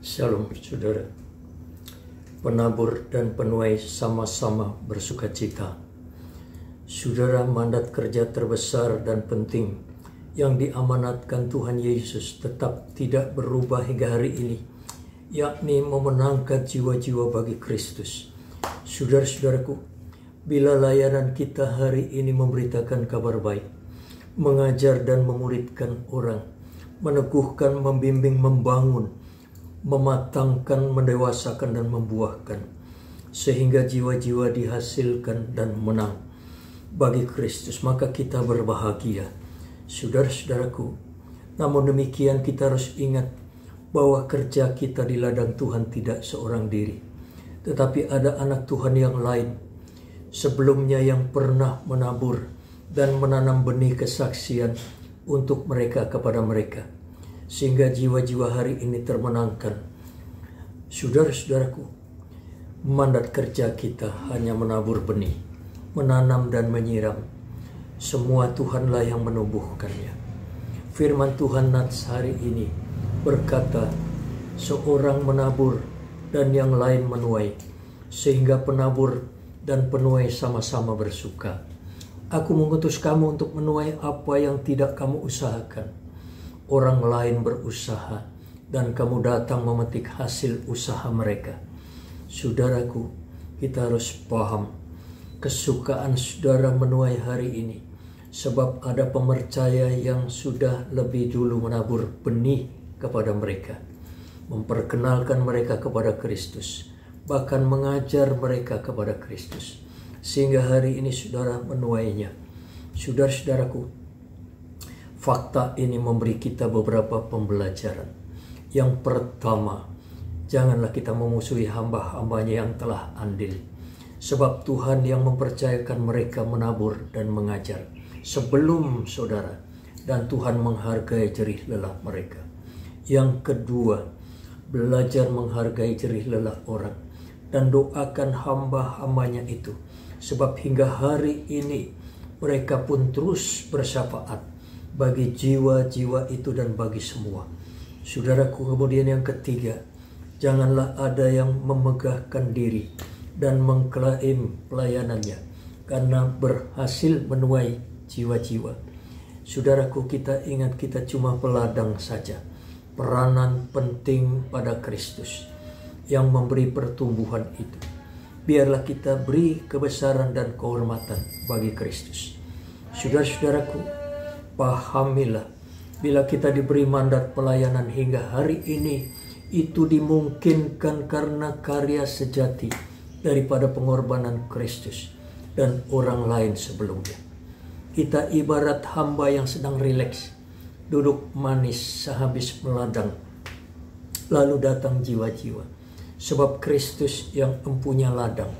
Shalom saudara. Penabur dan penuai sama-sama bersukacita. Saudara, mandat kerja terbesar dan penting yang diamanatkan Tuhan Yesus tetap tidak berubah hingga hari ini, yakni memenangkan jiwa-jiwa bagi Kristus. Saudara-saudaraku, bila layanan kita hari ini memberitakan kabar baik, mengajar dan memuridkan orang, meneguhkan, membimbing, membangun, mematangkan, mendewasakan, dan membuahkan, sehingga jiwa-jiwa dihasilkan dan menang bagi Kristus, maka kita berbahagia. Saudara-saudaraku, namun demikian kita harus ingat bahwa kerja kita di ladang Tuhan tidak seorang diri, tetapi ada anak Tuhan yang lain sebelumnya yang pernah menabur dan menanam benih kesaksian untuk mereka kepada mereka, sehingga jiwa-jiwa hari ini termenangkan. Saudara-saudaraku, mandat kerja kita hanya menabur benih, menanam dan menyiram. Semua Tuhanlah yang menumbuhkannya. Firman Tuhan nats hari ini berkata, seorang menabur dan yang lain menuai, sehingga penabur dan penuai sama-sama bersuka. Aku mengutus kamu untuk menuai apa yang tidak kamu usahakan. Orang lain berusaha dan kamu datang memetik hasil usaha mereka. Saudaraku, kita harus paham kesukaan saudara menuai hari ini, sebab ada pemercaya yang sudah lebih dulu menabur benih kepada mereka, memperkenalkan mereka kepada Kristus, bahkan mengajar mereka kepada Kristus, sehingga hari ini saudara menuainya. Saudara-saudaraku, fakta ini memberi kita beberapa pembelajaran. Yang pertama, janganlah kita memusuhi hamba-hambanya yang telah andil, sebab Tuhan yang mempercayakan mereka menabur dan mengajar sebelum saudara, dan Tuhan menghargai jerih lelah mereka. Yang kedua, belajar menghargai jerih lelah orang dan doakan hamba-hambanya itu, sebab hingga hari ini mereka pun terus bersyafaat bagi jiwa-jiwa itu dan bagi semua. Saudaraku, kemudian yang ketiga, janganlah ada yang memegahkan diri dan mengklaim pelayanannya karena berhasil menuai jiwa-jiwa. Saudaraku, kita ingat kita cuma peladang saja. Peranan penting pada Kristus yang memberi pertumbuhan itu. Biarlah kita beri kebesaran dan kehormatan bagi Kristus. Saudara-saudaraku, pahamilah, bila kita diberi mandat pelayanan hingga hari ini, itu dimungkinkan karena karya sejati daripada pengorbanan Kristus dan orang lain sebelumnya. Kita ibarat hamba yang sedang rileks, duduk manis sehabis meladang, lalu datang jiwa-jiwa. Sebab Kristus yang empunya ladang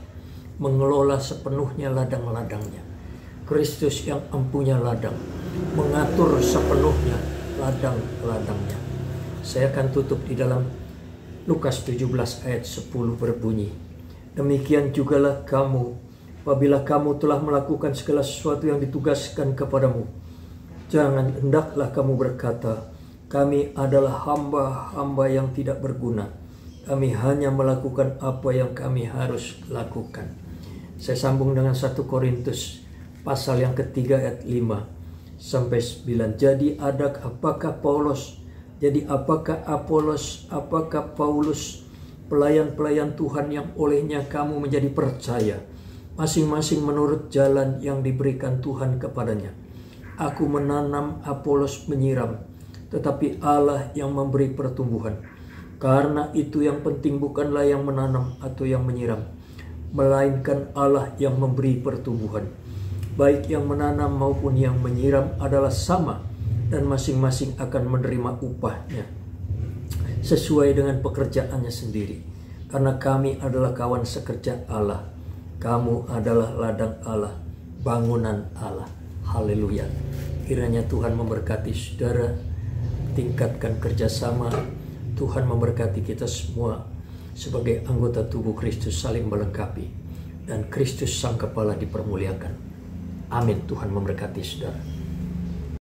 mengelola sepenuhnya ladang-ladangnya. Kristus yang empunya ladang mengatur sepenuhnya ladang-ladangnya. Saya akan tutup di dalam Lukas 17 ayat 10 berbunyi, demikian jugalah kamu, apabila kamu telah melakukan segala sesuatu yang ditugaskan kepadamu, jangan hendaklah kamu berkata, kami adalah hamba-hamba yang tidak berguna. Kami hanya melakukan apa yang kami harus lakukan. Saya sambung dengan 1 Korintus pasal yang ketiga ayat 5 sampai 9. Jadi apakah Apolos, apakah Paulus, pelayan-pelayan Tuhan yang olehnya kamu menjadi percaya, masing-masing menurut jalan yang diberikan Tuhan kepadanya. Aku menanam, Apolos menyiram, tetapi Allah yang memberi pertumbuhan. Karena itu yang penting bukanlah yang menanam atau yang menyiram, melainkan Allah yang memberi pertumbuhan. Baik yang menanam maupun yang menyiram adalah sama, dan masing-masing akan menerima upahnya sesuai dengan pekerjaannya sendiri. Karena kami adalah kawan sekerja Allah, kamu adalah ladang Allah, bangunan Allah. Haleluya. Kiranya Tuhan memberkati saudara, tingkatkan kerjasama. Tuhan memberkati kita semua sebagai anggota tubuh Kristus, saling melengkapi, dan Kristus sang kepala dipermuliakan. Amin. Tuhan memberkati saudara.